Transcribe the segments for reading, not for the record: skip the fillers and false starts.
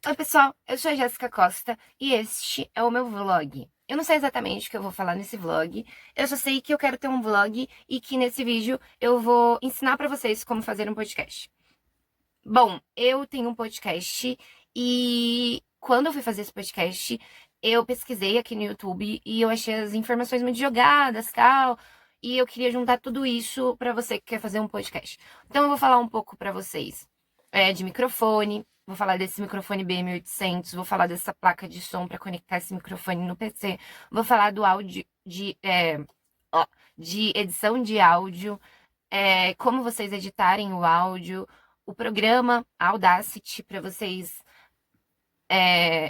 Oi, pessoal, eu sou a Jéssica Costa e este é o meu vlog. Eu não sei exatamente o que eu vou falar nesse vlog, eu só sei que eu quero ter um vlog e que nesse vídeo eu vou ensinar pra vocês como fazer um podcast. Bom, eu tenho um podcast e quando eu fui fazer esse podcast, eu pesquisei aqui no YouTube e eu achei as informações muito jogadas, tal, e eu queria juntar tudo isso pra você que quer fazer um podcast. Então eu vou falar um pouco pra vocês de microfone, vou falar desse microfone BM800, vou falar dessa placa de som pra conectar esse microfone no PC, vou falar do áudio de edição de áudio, como vocês editarem o áudio, o programa Audacity para vocês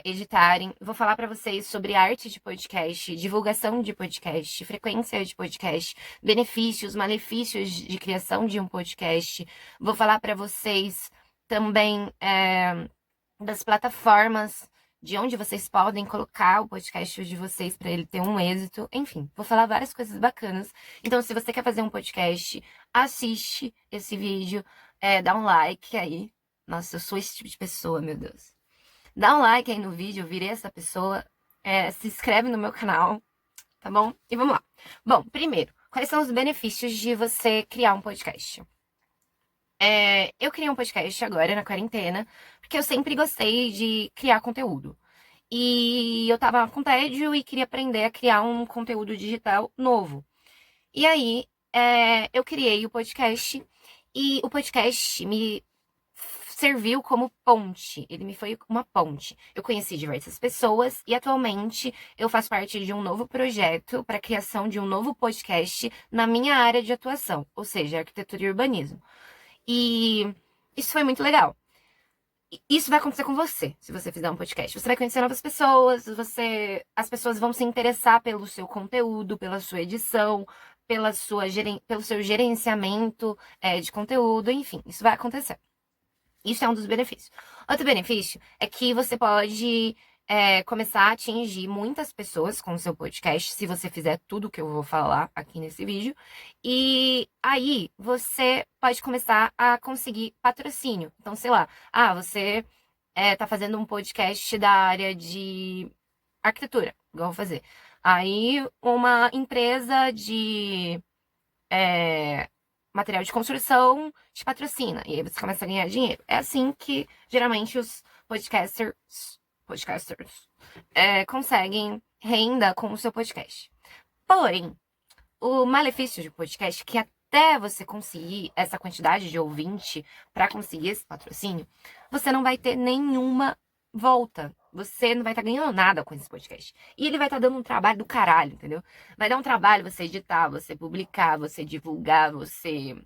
editarem. Vou falar para vocês sobre arte de podcast, divulgação de podcast, frequência de podcast, benefícios, malefícios de criação de um podcast. Vou falar para vocês também das plataformas de onde vocês podem colocar o podcast de vocês para ele ter um êxito. Enfim, vou falar várias coisas bacanas. Então, se você quer fazer um podcast, assiste esse vídeo, dá um like aí. Nossa, eu sou esse tipo de pessoa, meu Deus. Dá um like aí no vídeo, eu virei essa pessoa. Se inscreve no meu canal, tá bom? E vamos lá. Bom, primeiro, quais são os benefícios de você criar um podcast? Eu criei um podcast agora na quarentena, porque eu sempre gostei de criar conteúdo. E eu tava com tédio e queria aprender a criar um conteúdo digital novo. E aí, eu criei o podcast e o podcast me serviu como ponte. Ele me foi uma ponte. Eu conheci diversas pessoas e atualmente eu faço parte de um novo projeto para a criação de um novo podcast na minha área de atuação, ou seja, arquitetura e urbanismo. E isso foi muito legal. Isso vai acontecer com você, se você fizer um podcast. Você vai conhecer novas pessoas, as pessoas vão se interessar pelo seu conteúdo, pela sua edição, pelo seu gerenciamento, de conteúdo, enfim, isso vai acontecer. Isso é um dos benefícios. Outro benefício é que você pode começar a atingir muitas pessoas com o seu podcast, se você fizer tudo que eu vou falar aqui nesse vídeo. E aí você pode começar a conseguir patrocínio. Então, sei lá, você tá fazendo um podcast da área de arquitetura, igual eu vou fazer. Aí uma empresa de material de construção te patrocina. E aí você começa a ganhar dinheiro. É assim que geralmente os podcasters conseguem renda com o seu podcast. Porém, o malefício de podcast é que até você conseguir essa quantidade de ouvinte para conseguir esse patrocínio, você não vai ter nenhuma volta. Você não vai estar ganhando nada com esse podcast. E ele vai estar dando um trabalho do caralho, entendeu? Vai dar um trabalho você editar, você publicar, você divulgar, você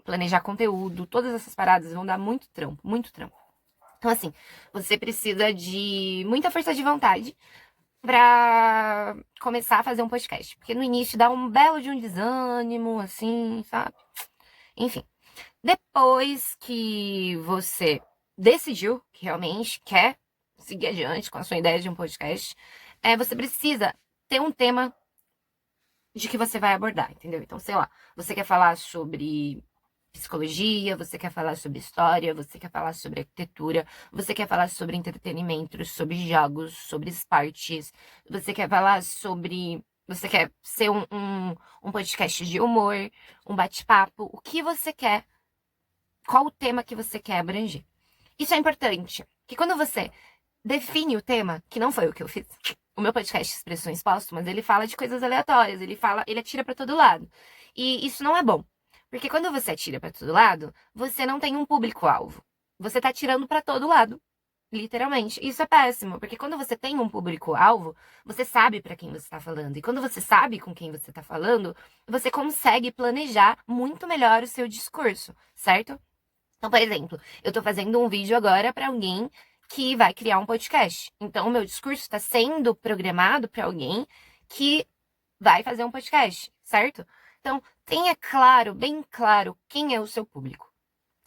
planejar conteúdo. Todas essas paradas vão dar muito trampo, muito trampo. Então, assim, você precisa de muita força de vontade pra começar a fazer um podcast. Porque no início dá um belo de um desânimo, assim, sabe? Enfim. Depois que você decidiu que realmente quer seguir adiante com a sua ideia de um podcast, você precisa ter um tema de que você vai abordar, entendeu? Então, sei lá, você quer falar sobre psicologia, você quer falar sobre história, você quer falar sobre arquitetura, você quer falar sobre entretenimento, sobre jogos, sobre esportes, você quer falar sobre. Você quer ser um podcast de humor, um bate-papo, o que você quer, qual o tema que você quer abranger. Isso é importante, que quando você define o tema, que não foi o que eu fiz, o meu podcast Expressões Póstumas, ele fala de coisas aleatórias, ele atira para todo lado. E isso não é bom. Porque quando você atira para todo lado, você não tem um público-alvo. Você tá atirando para todo lado, literalmente. Isso é péssimo, porque quando você tem um público-alvo, você sabe para quem você está falando. E quando você sabe com quem você está falando, você consegue planejar muito melhor o seu discurso, certo? Então, por exemplo, eu tô fazendo um vídeo agora para alguém que vai criar um podcast. Então, o meu discurso está sendo programado para alguém que vai fazer um podcast, certo? Então, tenha claro, bem claro, quem é o seu público.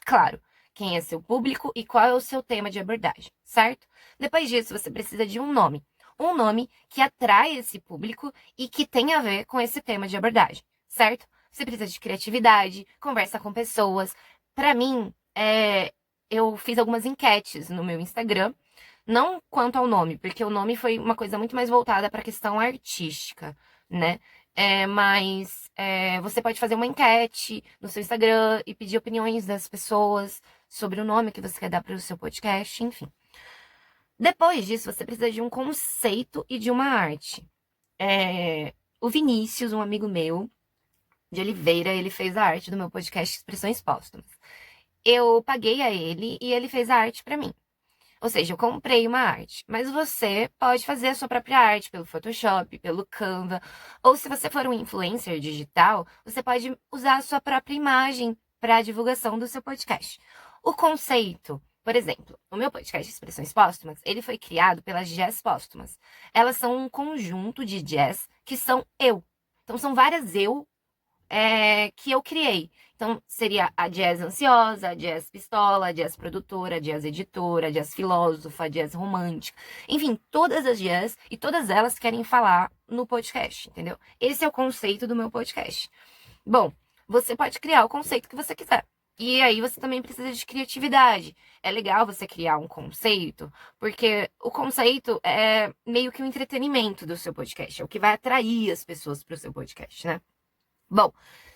Claro, quem é seu público e qual é o seu tema de abordagem, certo? Depois disso, você precisa de um nome. Um nome que atrai esse público e que tenha a ver com esse tema de abordagem, certo? Você precisa de criatividade, conversa com pessoas. Para mim, eu fiz algumas enquetes no meu Instagram, Não quanto ao nome, porque o nome foi uma coisa muito mais voltada para a questão artística, né? Mas você pode fazer uma enquete no seu Instagram e pedir opiniões das pessoas sobre o nome que você quer dar para o seu podcast, enfim. Depois disso, você precisa de um conceito e de uma arte. O Vinícius, um amigo meu, de Oliveira, ele fez a arte do meu podcast Expressões Póstumas. Eu paguei a ele e ele fez a arte para mim. Ou seja, eu comprei uma arte. Mas você pode fazer a sua própria arte pelo Photoshop, pelo Canva. Ou se você for um influencer digital, você pode usar a sua própria imagem para a divulgação do seu podcast. O conceito, por exemplo, o meu podcast Expressões Póstumas, ele foi criado pelas Jazz Póstumas. Elas são um conjunto de jazz que são eu. Então, são várias que eu criei. Então, seria a jazz ansiosa, a jazz pistola, a jazz produtora, a jazz editora, a jazz filósofa, a jazz romântica. Enfim, todas as jazz e todas elas querem falar no podcast, entendeu? Esse é o conceito do meu podcast. Bom, você pode criar o conceito que você quiser. E aí você também precisa de criatividade. É legal você criar um conceito, porque o conceito é meio que um entretenimento do seu podcast, é o que vai atrair as pessoas para o seu podcast, né? Bom,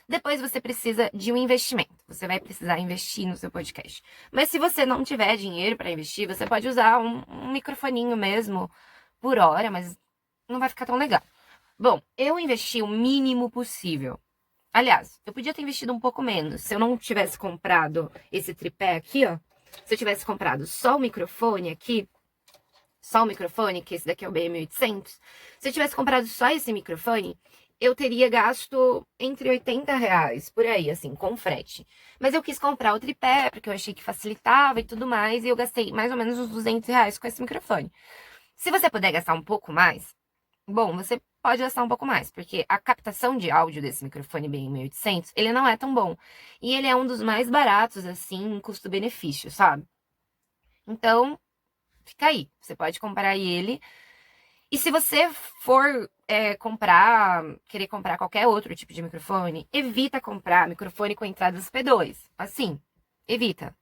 depois você precisa de um investimento. Você vai precisar investir no seu podcast. Mas se você não tiver dinheiro para investir, você pode usar um microfoninho mesmo por hora, mas não vai ficar tão legal. Bom, eu investi o mínimo possível. Aliás, eu podia ter investido um pouco menos. Se eu não tivesse comprado esse tripé aqui, ó. Se eu tivesse comprado só o microfone aqui, só o microfone, que esse daqui é o BM800. Se eu tivesse comprado só esse microfone, eu teria gasto entre R$ 80, por aí, assim, com frete. Mas eu quis comprar o tripé, porque eu achei que facilitava e tudo mais, e eu gastei mais ou menos uns R$ 200 com esse microfone. Se você puder gastar um pouco mais, bom, você pode gastar um pouco mais, porque a captação de áudio desse microfone BM800, ele não é tão bom. E ele é um dos mais baratos, assim, em custo-benefício, sabe? Então, fica aí. Você pode comprar ele. E se você for querer comprar qualquer outro tipo de microfone, evita comprar microfone com entradas P2. Assim, evita.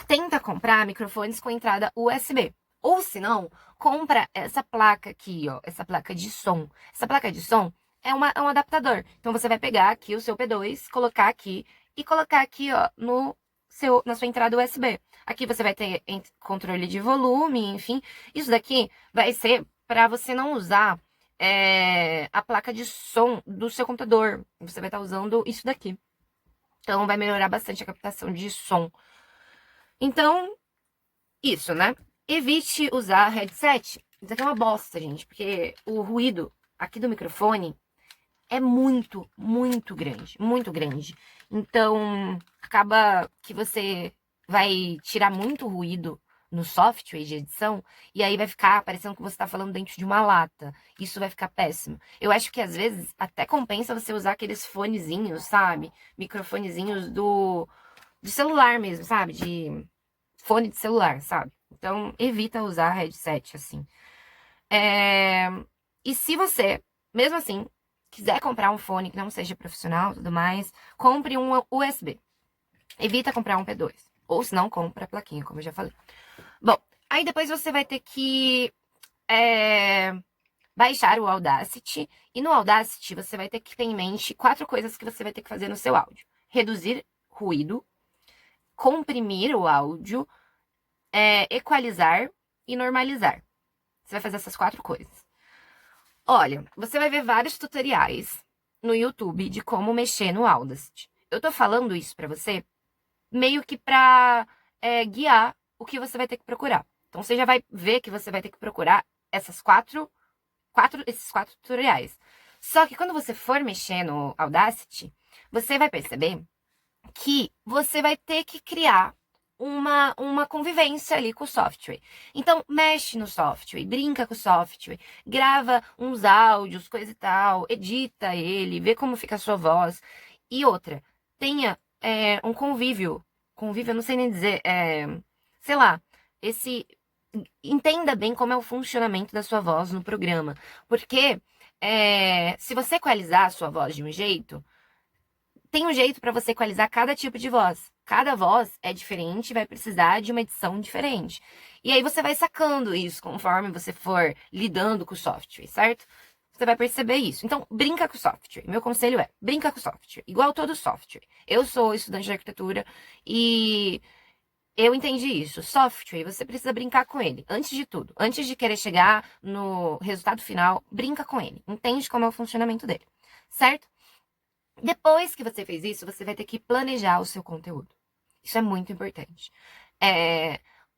Tenta comprar microfones com entrada USB. Ou se não, compra essa placa aqui, ó, essa placa de som. Essa placa de som é um adaptador. Então você vai pegar aqui o seu P2, colocar aqui e colocar aqui, ó, na sua entrada USB. Aqui você vai ter controle de volume, enfim. Isso daqui vai ser para você não usar a placa de som do seu computador. Você vai estar usando isso daqui. Então vai melhorar bastante a captação de som. Então, isso, né? Evite usar headset. Isso aqui é uma bosta, gente, porque o ruído aqui do microfone é muito, muito grande, muito grande. Então, acaba que você vai tirar muito ruído no software de edição e aí vai ficar parecendo que você tá falando dentro de uma lata. Isso vai ficar péssimo. Eu acho que às vezes até compensa você usar aqueles fonezinhos, sabe? Microfonezinhos de celular mesmo, sabe? De fone de celular, sabe? Então, evita usar headset assim. E se você, mesmo assim, quiser comprar um fone que não seja profissional e tudo mais, compre um USB. Evita comprar um P2. Ou se não, compra a plaquinha, como eu já falei. Bom, aí depois você vai ter que baixar o Audacity. E no Audacity você vai ter que ter em mente 4 coisas que você vai ter que fazer no seu áudio. Reduzir ruído, comprimir o áudio, equalizar e normalizar. Você vai fazer essas 4 coisas. Olha, você vai ver vários tutoriais no YouTube de como mexer no Audacity. Eu tô falando isso pra você meio que pra guiar o que você vai ter que procurar. Então, você já vai ver que você vai ter que procurar esses 4 tutoriais. Só que quando você for mexer no Audacity, você vai perceber que você vai ter que criar uma convivência ali com o software. Então, mexe no software, brinca com o software, grava uns áudios, coisa e tal, edita ele, vê como fica a sua voz. E outra, tenha um convívio, eu não sei nem dizer, sei lá, entenda bem como é o funcionamento da sua voz no programa. Porque se você equalizar a sua voz de um jeito, tem um jeito para você equalizar cada tipo de voz. Cada voz é diferente, vai precisar de uma edição diferente. E aí você vai sacando isso conforme você for lidando com o software, certo? Você vai perceber isso. Então, brinca com o software. Meu conselho é, brinca com o software. Igual todo software. Eu sou estudante de arquitetura e eu entendi isso. Software, você precisa brincar com ele. Antes de tudo. Antes de querer chegar no resultado final, brinca com ele. Entende como é o funcionamento dele. Certo? Depois que você fez isso, você vai ter que planejar o seu conteúdo. Isso é muito importante.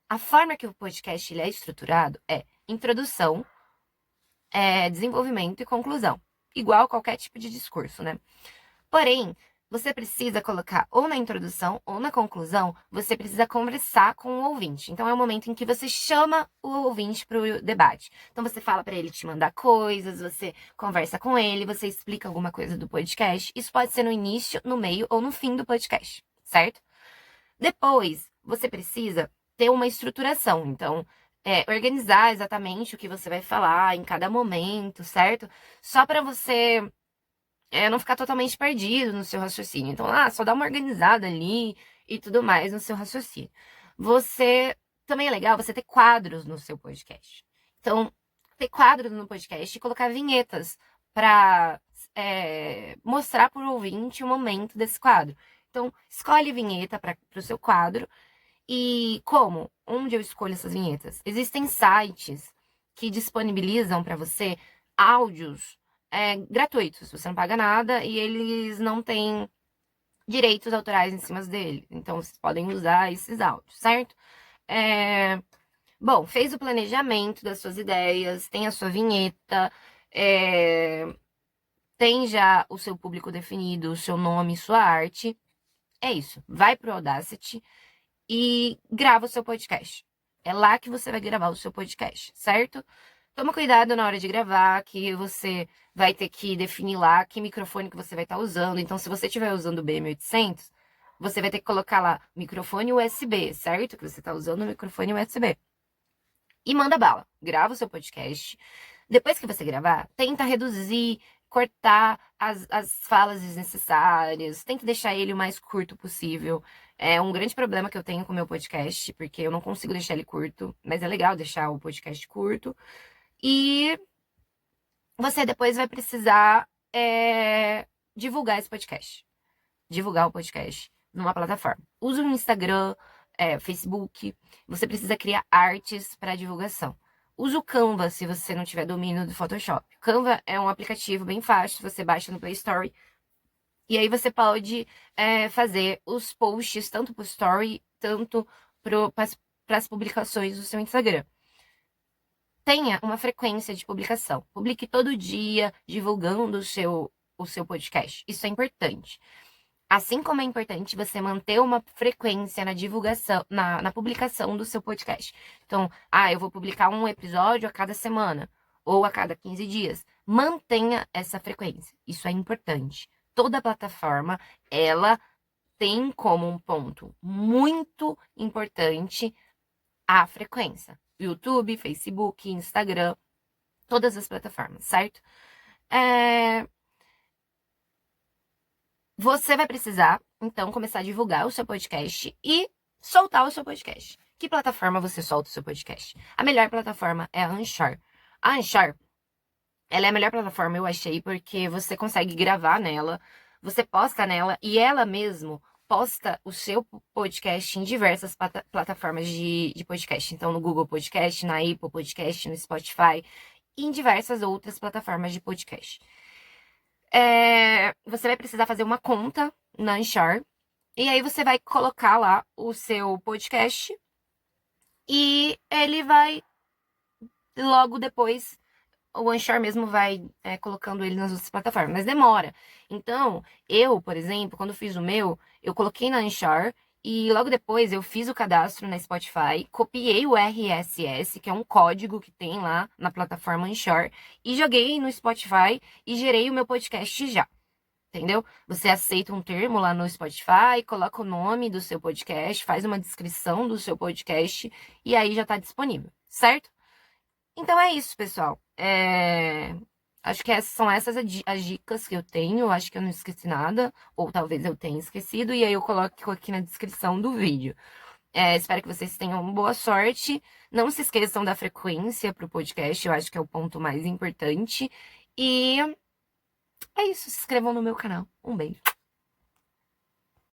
A forma que o podcast ele é estruturado é introdução, desenvolvimento e conclusão. Igual qualquer tipo de discurso, né? Porém, você precisa colocar ou na introdução ou na conclusão, você precisa conversar com o ouvinte. Então, é o momento em que você chama o ouvinte para o debate. Então, você fala para ele te mandar coisas, você conversa com ele, você explica alguma coisa do podcast. Isso pode ser no início, no meio ou no fim do podcast, certo? Depois, você precisa ter uma estruturação. Então, organizar exatamente o que você vai falar em cada momento, certo? Só para você não ficar totalmente perdido no seu raciocínio. Então, só dá uma organizada ali e tudo mais no seu raciocínio. Também é legal você ter quadros no seu podcast. Então, ter quadros no podcast e colocar vinhetas para mostrar para o ouvinte o momento desse quadro. Então, escolhe vinheta para o seu quadro. E como? Onde eu escolho essas vinhetas? Existem sites que disponibilizam para você áudios gratuitos. Você não paga nada e eles não têm direitos autorais em cima dele. Então, vocês podem usar esses áudios, certo? Bom, fez o planejamento das suas ideias, tem a sua vinheta, tem já o seu público definido, o seu nome, sua arte. É isso. Vai pro Audacity e grava o seu podcast. É lá que você vai gravar o seu podcast, certo? Toma cuidado na hora de gravar, que você vai ter que definir lá que microfone que você vai estar usando. Então, se você estiver usando o BM800, você vai ter que colocar lá microfone USB, certo? Que você está usando o microfone USB. E manda bala. Grava o seu podcast. Depois que você gravar, tenta reduzir, cortar as falas desnecessárias. Tenta deixar ele o mais curto possível. É um grande problema que eu tenho com o meu podcast, porque eu não consigo deixar ele curto. Mas é legal deixar o podcast curto. E você depois vai precisar divulgar esse podcast. Divulgar o podcast numa plataforma. Use o Instagram, Facebook. Você precisa criar artes para divulgação. Use o Canva se você não tiver domínio do Photoshop. O Canva é um aplicativo bem fácil, você baixa no Play Store. E aí você pode fazer os posts tanto para o Story, tanto para as publicações do seu Instagram. Tenha uma frequência de publicação. Publique todo dia, divulgando o seu podcast. Isso é importante. Assim como é importante você manter uma frequência na divulgação, na publicação do seu podcast. Então, eu vou publicar um episódio a cada semana ou a cada 15 dias. Mantenha essa frequência. Isso é importante. Toda plataforma, ela tem como um ponto muito importante a frequência. YouTube, Facebook, Instagram, todas as plataformas, certo? Você vai precisar, então, começar a divulgar o seu podcast e soltar o seu podcast. Que plataforma você solta o seu podcast? A melhor plataforma é a Anchor. A Anchor, ela é a melhor plataforma, eu achei, porque você consegue gravar nela, você posta nela e ela mesmo posta o seu podcast em diversas plataformas de podcast. Então, no Google Podcast, na Apple Podcast, no Spotify e em diversas outras plataformas de podcast. Você vai precisar fazer uma conta na Anchor. E aí você vai colocar lá o seu podcast. E ele vai, logo depois, o Anchor mesmo vai colocando ele nas outras plataformas. Mas demora. Então, eu, por exemplo, quando fiz o meu, eu coloquei na Anchor. E logo depois eu fiz o cadastro na Spotify, copiei o RSS, que é um código que tem lá na plataforma Anchor, e joguei no Spotify e gerei o meu podcast já. Entendeu? Você aceita um termo lá no Spotify, coloca o nome do seu podcast, faz uma descrição do seu podcast e aí já tá disponível, certo? Então é isso, pessoal. Acho que são essas as dicas que eu tenho. Acho que eu não esqueci nada, ou talvez eu tenha esquecido, e aí eu coloco aqui na descrição do vídeo. Espero que vocês tenham boa sorte. Não se esqueçam da frequência pro podcast, eu acho que é o ponto mais importante. E é isso, se inscrevam no meu canal. Um beijo.